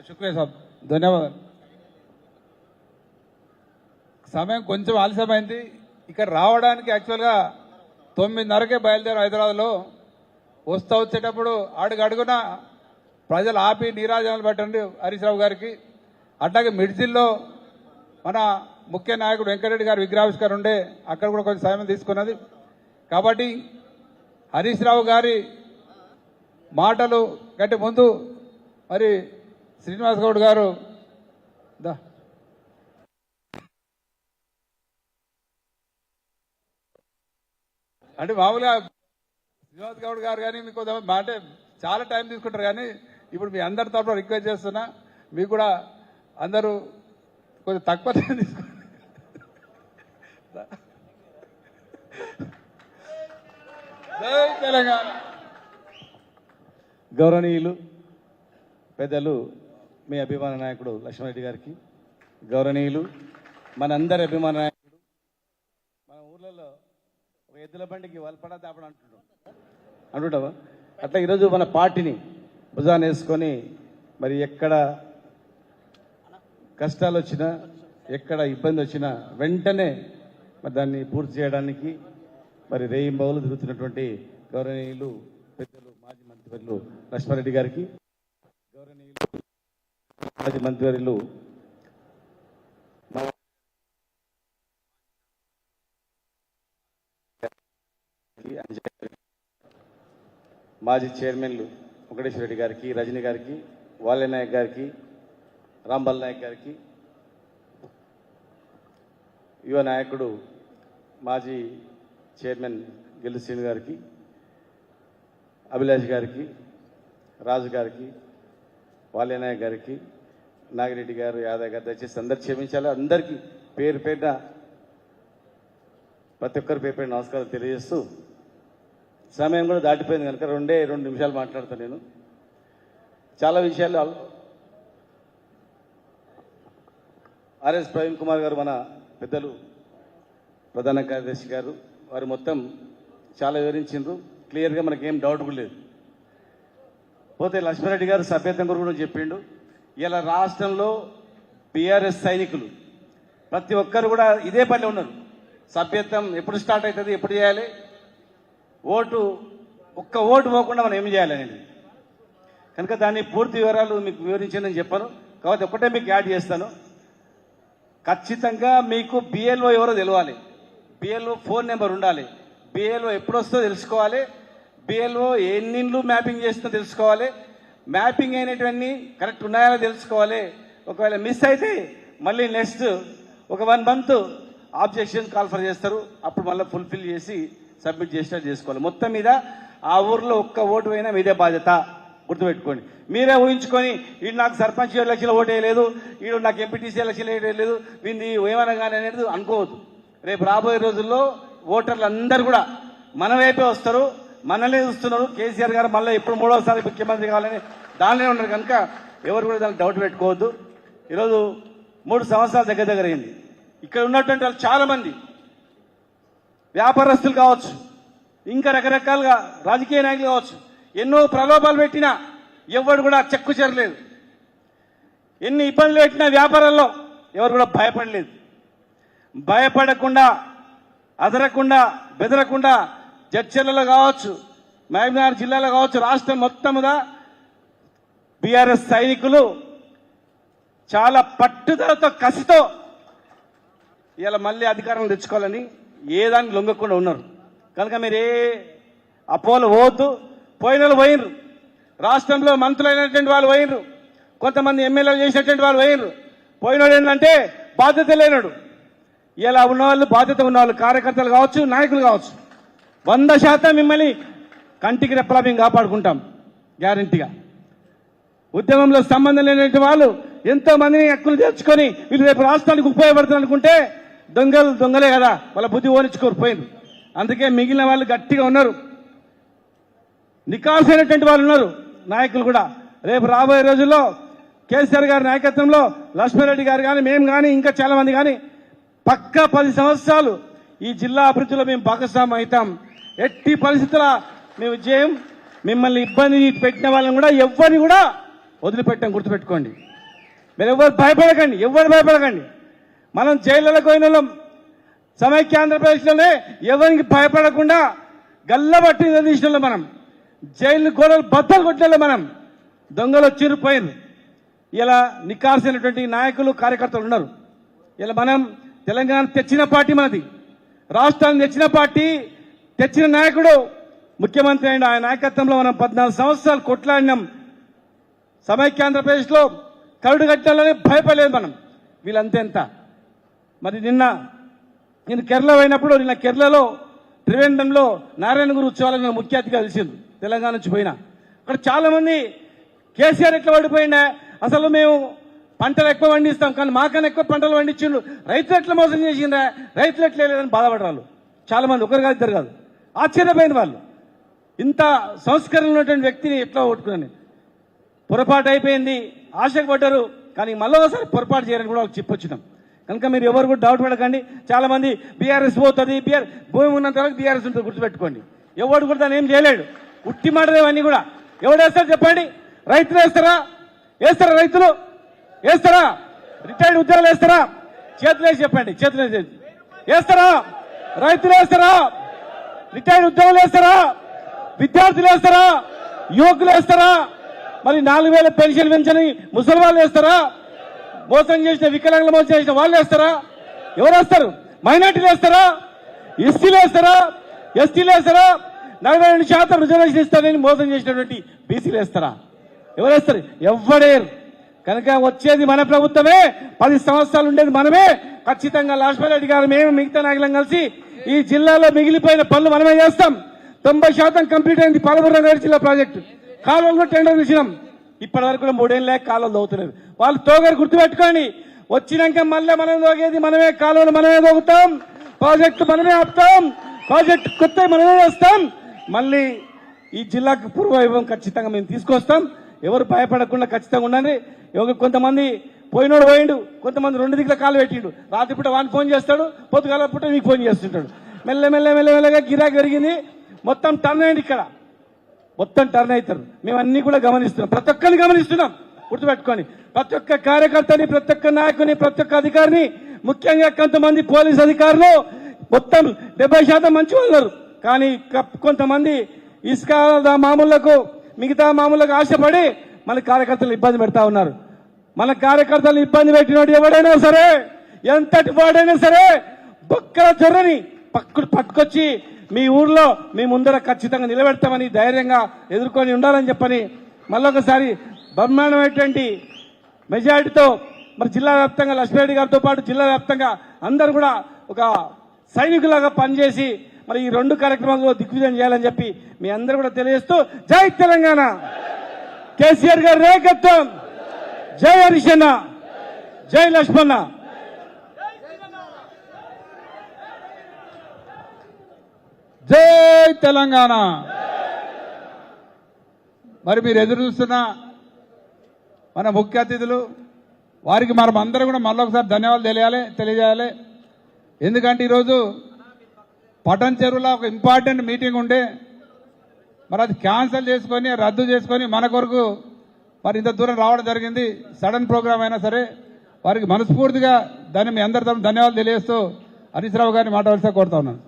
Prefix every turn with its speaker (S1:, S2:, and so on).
S1: శుక్రియా సాబ్, ధన్యవాదాలు. సమయం కొంచెం ఆలస్యమైంది. ఇక్కడ రావడానికి యాక్చువల్గా 9:30కే బయలుదేరాం హైదరాబాద్లో. వచ్చేటప్పుడు అడుగడుగున ప్రజలు ఆపి నీరాజనాలు పెట్టండి హరీష్ రావు గారికి. అట్లాగే మిడ్జిల్లో మన ముఖ్య నాయకుడు వెంకటరెడ్డి గారి విగ్రహావిష్కరణ ఉండే, అక్కడ కూడా కొంచెం సమయం తీసుకున్నది. కాబట్టి హరీష్ రావు గారి మాటలు కంటే ముందు మరి శ్రీనివాస్ గౌడ్ గారు అంటే మామూలుగా శ్రీనివాస్ గౌడ్ గారు కానీ మీకు అంటే చాలా టైం తీసుకుంటారు, కానీ ఇప్పుడు మీ అందరి తరఫున రిక్వెస్ట్ చేస్తున్నా, మీకు కూడా అందరూ కొంచెం తక్కువ టైం తీసుకోండి. జై తెలంగాణ.
S2: గౌరవనీయులు పెద్దలు మీ అభిమాన నాయకుడు లక్ష్మణరెడ్డి గారికి, గౌరవనీయులు మనందరి అభిమాన నాయకుడు, మన ఊర్లలో ఒక ఎద్దుల బండికి వల్పడా దాపడం అంటుంటావా అట్లా ఈరోజు మన పార్టీని భుజాన్ని వేసుకొని మరి ఎక్కడ కష్టాలు వచ్చినా ఎక్కడ ఇబ్బంది వచ్చినా వెంటనే మరి దాన్ని పూర్తి చేయడానికి మరి రేయింబౌలు తిరుగుతున్నటువంటి గౌరవనీయులు పెద్దలు మాజీ మంత్రివర్యులు లక్ష్మారెడ్డి గారికి, గౌరవనీయులు మాజీ మంత్రివర్యులు మాజీ చైర్మన్లు వెంకటేశ్వర రెడ్డి గారికి, రజనీ గారికి, వాలే నాయక్ గారికి, రాంబాల్ నాయక్ గారికి, యువ నాయకుడు మాజీ చైర్మన్ గెల్లు శ్రీను గారికి, అభిలాష్ గారికి, రాజు గారికి, వాలే నాయక్ గారికి, నాగిరెడ్డి గారు, యాదవ్ గారు, దయచేసి అందరు క్షమించాలి. అందరికీ పేరు పేరున ప్రతి ఒక్కరి పేరు పేరు నమస్కారం తెలియజేస్తూ, సమయం కూడా దాటిపోయింది కనుక 2 నిమిషాలు మాట్లాడతాను. నేను చాలా విషయాలు ఆర్ఎస్ ప్రవీణ్ కుమార్ గారు మన పెద్దలు ప్రధాన కార్యదర్శి గారు వారు మొత్తం చాలా వివరించారు. క్లియర్గా మనకేం డౌట్ కూడా లేదు. పోతే లక్ష్మారెడ్డి గారు సభ్యత్వం గురించి చెప్పిండు. ఇలా రాష్ట్రంలో బీఆర్ఎస్ సైనికులు ప్రతి ఒక్కరు కూడా ఇదే పనిలో ఉన్నారు. సభ్యత్వం ఎప్పుడు స్టార్ట్ అవుతుంది, ఎప్పుడు చేయాలి, ఒక్క ఓటు పోకుండా మనం ఏం చేయాలనేది కనుక దాని పూర్తి వివరాలు మీకు వివరించానని చెప్పాను. కాబట్టి ఒకటే మీకు యాడ్ చేస్తాను. ఖచ్చితంగా మీకు బిఎల్ఓ ఎవరో తెలవాలి, బిఎల్ఓ ఫోన్ నెంబర్ ఉండాలి, బిఎల్ఓ ఎప్పుడు వస్తుందో తెలుసుకోవాలి, బిఎల్ఓ ఎన్నిండ్లు మ్యాపింగ్ చేస్తుందో తెలుసుకోవాలి, మ్యాపింగ్ అయినటువంటి కరెక్ట్ ఉన్నాయో తెలుసుకోవాలి. ఒకవేళ మిస్ అయితే మళ్ళీ నెక్స్ట్ ఒక 1 మంత్ ఆబ్జెక్షన్ కాల్ఫర్ చేస్తారు. అప్పుడు మళ్ళీ ఫుల్ఫిల్ చేసి సబ్మిట్ చేసినట్టు చేసుకోవాలి. మొత్తం మీద ఆ ఊర్లో ఒక్క ఓటు అయినా మీదే బాధ్యత, గుర్తుపెట్టుకోండి. మీరే ఊహించుకొని వీడు నాకు సర్పంచ్ ఎలక్షన్లో ఓటు వేయలేదు, వీడు నాకు ఎంపీటీసీ ఎలక్షన్లో వేయలేదు, వీంది ఏమన్నా కానీ అనేది అనుకోవద్దు. రేపు రాబోయే రోజుల్లో ఓటర్లు అందరూ కూడా మన వైపే వస్తారు, మనల్ని చూస్తున్నారు. కేసీఆర్ గారు మళ్ళీ ఎప్పుడు 3వసారి ముఖ్యమంత్రి కావాలని దానిలో ఉన్నారు కనుక ఎవరు కూడా దానికి డౌట్ పెట్టుకోవద్దు. ఈరోజు 3 సంవత్సరాలు దగ్గర అయింది. ఇక్కడ ఉన్నటువంటి వాళ్ళు చాలా మంది వ్యాపారస్తులు కావచ్చు, ఇంకా రకరకాలుగా రాజకీయ నాయకులు కావచ్చు, ఎన్నో ప్రలోభాలు పెట్టినా ఎవరు కూడా చెక్కు చేరలేదు. ఎన్ని ఇబ్బందులు పెట్టినా వ్యాపారాల్లో ఎవరు కూడా భయపడలేదు. భయపడకుండా, అదరకుండా, బెదరకుండా జడ్చర్లలో కావచ్చు, మహబూబ్నగర్ జిల్లాలో కావచ్చు, రాష్ట్రం మొత్తముగా బీఆర్ఎస్ సైనికులు చాలా పట్టుదలతో, కసితో ఇలా మళ్ళీ అధికారం తెచ్చుకోవాలని ఏ దానికి లొంగకుండా ఉన్నారు. కనుక మీరు ఏ అపోలు పోవద్దు. పోయిన వాళ్ళు పోయినరు, రాష్ట్రంలో మంత్రులైనటువంటి వాళ్ళు పోయినరు, కొంతమంది ఎమ్మెల్యేలు చేసినటువంటి వాళ్ళు పోయినరు. పోయినోడు ఏంటంటే బాధ్యత లేనాడు. ఇలా ఉన్నవాళ్ళు, బాధ్యత ఉన్నవాళ్ళు, కార్యకర్తలు కావచ్చు, నాయకులు కావచ్చు, 100% మిమ్మల్ని కంటికి రెప్పలా మేము కాపాడుకుంటాం గ్యారంటీగా. ఉద్యమంలో సంబంధం లేనటువంటి వాళ్ళు ఎంతో మందిని హక్కులు తెచ్చుకొని వీళ్ళు రేపు రాష్ట్రానికి ఉపయోగపడుతుంది అనుకుంటే దొంగలే కదా, వాళ్ళ బుద్ధి ఓనించుకోరు పోయింది. అందుకే మిగిలిన వాళ్ళు గట్టిగా ఉన్నారు, నికాసైనటువంటి వాళ్ళు ఉన్నారు, నాయకులు కూడా. రేపు రాబోయే రోజుల్లో కేసీఆర్ గారి నాయకత్వంలో లక్ష్మారెడ్డి గారు కానీ, మేము కానీ, ఇంకా చాలా మంది కానీ పక్కా 10 సంవత్సరాలు ఈ జిల్లా అభివృద్ధిలో మేము భాగస్వామ్యం అవుతాం. ఎట్టి పరిస్థితుల మేము విజయం. మిమ్మల్ని ఇబ్బంది పెట్టిన వాళ్ళని కూడా ఎవరిని కూడా వదిలిపెట్టాం, గుర్తుపెట్టుకోండి. మీరు ఎవరు భయపడకండి. మనం జైళ్ళకు పోయిన వాళ్ళం, సమైక్య ఆంధ్రప్రదేశ్లోనే ఎవరికి భయపడకుండా గల్లబట్టి నిలదీసిన మనం, జైలు గోడలు బద్దలు కొట్టిన మనం, దొంగలు వచ్చిర్రు పోయిర్రు. ఇలా నికాల్సినటువంటి నాయకులు కార్యకర్తలు ఉన్నారు. ఇలా మనం తెలంగాణ తెచ్చిన పార్టీ మనది, రాష్ట్రాన్ని తెచ్చిన పార్టీ, తెచ్చిన నాయకుడు ముఖ్యమంత్రి అయిన ఆయన నాయకత్వంలో మనం 14 సంవత్సరాలు కొట్లాడినాం. సమైక్య ఆంధ్రప్రదేశ్లో కరుడు కట్టాలని భయపడలేదు మనం. వీళ్ళంతెంత మరి నేను కేరళ పోయినప్పుడు, నిన్న కేరళలో త్రివేంద్రంలో నారాయణ గురు ఉత్సవాలకు ముఖ్య అతిథిగా కలిసింది. తెలంగాణ నుంచి పోయినా అక్కడ చాలా మంది కేసీఆర్ ఎట్లా పడిపోయిండే, అసలు మేము పంటలు ఎక్కువ పండిస్తాం కానీ మాకన్నా ఎక్కువ పంటలు పండించిండు, రైతులు ఎట్లా మోసం చేసిండ్రా, రైతులు ఎట్లా లేదని బాధపడరాళ్ళు చాలా మంది, ఒకరు కాదు ఇద్దరు కాదు. ఆశ్చర్యపోయిన వాళ్ళు, ఇంత సంస్కరణ ఉన్నటువంటి వ్యక్తిని ఎట్లా కొట్టుకున్నాను. పొరపాటు అయిపోయింది, ఆశకు పడ్డారు, కానీ మళ్ళీ ఒకసారి పొరపాటు చేయరని కూడా వాళ్ళకి చెప్పొచ్చినాం. కనుక మీరు ఎవరు కూడా డౌట్ పడకండి. చాలా మంది బీఆర్ఎస్ పోతుంది, భూమి ఉన్నంత వరకు బీఆర్ఎస్ ఉంటుంది, గుర్తుపెట్టుకోండి. ఎవడు కూడా దాన్ని ఏం చేయలేడు, ఉట్టి మాటలేవన్నీ కూడా. ఎవడు వేస్తారు చెప్పండి? రైతులు వేస్తారా? రైతులు వేస్తారా? రిటైర్డ్ ఉద్యోగులు వేస్తారా? చేతులు వేసి చెప్పండి, చేతులు వేస్తారా? రైతులు వేస్తారా? రిటైర్డ్ ఉద్యోగులు వేస్తారా? విద్యార్థులు వేస్తారా? యువకులు వేస్తారా? మరి 4,000 పెన్షన్ పెంచని ముసలి వాళ్ళు వేస్తారా? మోసం చేసిన వికలాంగులు మోసం చేసిన వాళ్ళు వేస్తారా? ఎవరు వేస్తారు? మైనార్టీలు వేస్తారా? ఎస్సీలు వేస్తారా? ఎస్టీలు వేస్తారా? 42% రిజర్వేషన్ ఇస్తారని మోసం చేసినటువంటి బీసీలు వేస్తారా? ఎవరు వేస్తారు? ఎవ్వడేరు. కనుక వచ్చేది మన ప్రభుత్వమే, 10 సంవత్సరాలు ఉండేది మనమే. ఖచ్చితంగా లక్ష్మణ్ రెడ్డి గారు, మేము మిగతా నాయకులం కలిసి ఈ జిల్లాలో మిగిలిపోయిన పనులు మనమే చేస్తాం. 90% కంప్లీట్ అయింది పాలమూరు రంగారెడ్డి జిల్లా ప్రాజెక్టు. కాలువలు టెండర్ ఇచ్చినాం. ఇప్పటి వరకు కూడా 3 ఏళ్ళ కాలువలు తవ్వుతున్నారు. వాళ్ళు తోగరు, గుర్తుపెట్టుకోండి. వచ్చినాక మళ్ళీ మనం తోగేది మనమే, కాలువలు మనమే తోగుతాం, ప్రాజెక్టు మనమే ఆపుతాం, ప్రాజెక్టు కొత్త మనమే వేస్తాం. మళ్ళీ ఈ జిల్లాకు పూర్వవైభవం ఖచ్చితంగా మేము తీసుకొస్తాం. ఎవరు భయపడకుండా ఖచ్చితంగా ఉండండి. కొంతమంది పోయినోడు పోయిండు, కొంతమంది 2 దిక్కుల కాలు పెట్టిండు. రాత్రిపూట వాడిని ఫోన్ చేస్తాడు, పొద్దుగాల పూట మీకు ఫోన్ చేస్తుంటాడు. మెల్లగా గిరాకీ పెరిగింది. మొత్తం టర్న్ అయ్యింది, ఇక్కడ మొత్తం టర్న్ అవుతారు. మేము అన్ని కూడా గమనిస్తున్నాం, ప్రతి ఒక్కరిని గమనిస్తున్నాం. గుర్తుపెట్టుకోండి, ప్రతి ఒక్క కార్యకర్తని, ప్రతి ఒక్క నాయకుని, ప్రతి ఒక్క అధికారిని, ముఖ్యంగా కొంతమంది పోలీస్ అధికారులు మొత్తం 70% మంచి ఉన్నారు. కానీ కొంతమంది ఇసుక మామూళ్లకు, మిగతా మామూలుగా ఆశపడి మన కార్యకర్తలు ఇబ్బంది పెడతా ఉన్నారు. మన కార్యకర్తలు ఇబ్బంది పెట్టినోడు ఎవడైనా సరే, ఎంతటి వాడైనా సరే, బొక్కల చొర్రని పట్టుకొచ్చి మీ ఊర్లో మీ ముందర ఖచ్చితంగా నిలబెడతామని ధైర్యంగా ఎదుర్కొని ఉండాలని చెప్పని మళ్ళొకసారి బ్రహ్మాండమైనటువంటి మెజారిటీతో మరి జిల్లా వ్యాప్తంగా లక్ష్మీరెడ్డి గారితో పాటు జిల్లా వ్యాప్తంగా అందరూ కూడా ఒక సైనికులాగా పనిచేసి మరి ఈ 2 కార్యక్రమాల్లో దిగ్విజయం చేయాలని చెప్పి మీ అందరూ కూడా తెలియజేస్తూ, జై తెలంగాణ, కేసీఆర్ గారి నాయకత్వం, జై హరిశన్న, జై లక్ష్మణ.
S1: జై తెలంగాణ. మరి మీరు ఎదురు చూస్తున్న మన ముఖ్య అతిథులు, వారికి మనం అందరూ కూడా మళ్ళొకసారి ధన్యవాదాలు తెలియజేయాలి. ఎందుకంటే ఈరోజు పటన్ చెరువులో ఒక ఇంపార్టెంట్ మీటింగ్ ఉండే, మరి అది క్యాన్సిల్ చేసుకొని రద్దు చేసుకొని మన కొరకు మరి ఇంత దూరం రావడం జరిగింది. సడన్ ప్రోగ్రామ్ అయినా సరే వారికి మనస్ఫూర్తిగా మీ అందరి తరఫున ధన్యవాదాలు తెలియజేస్తూ హరీష్ రావు గారిని మాట్లాడాల్సి కోరుతా ఉన్నాను.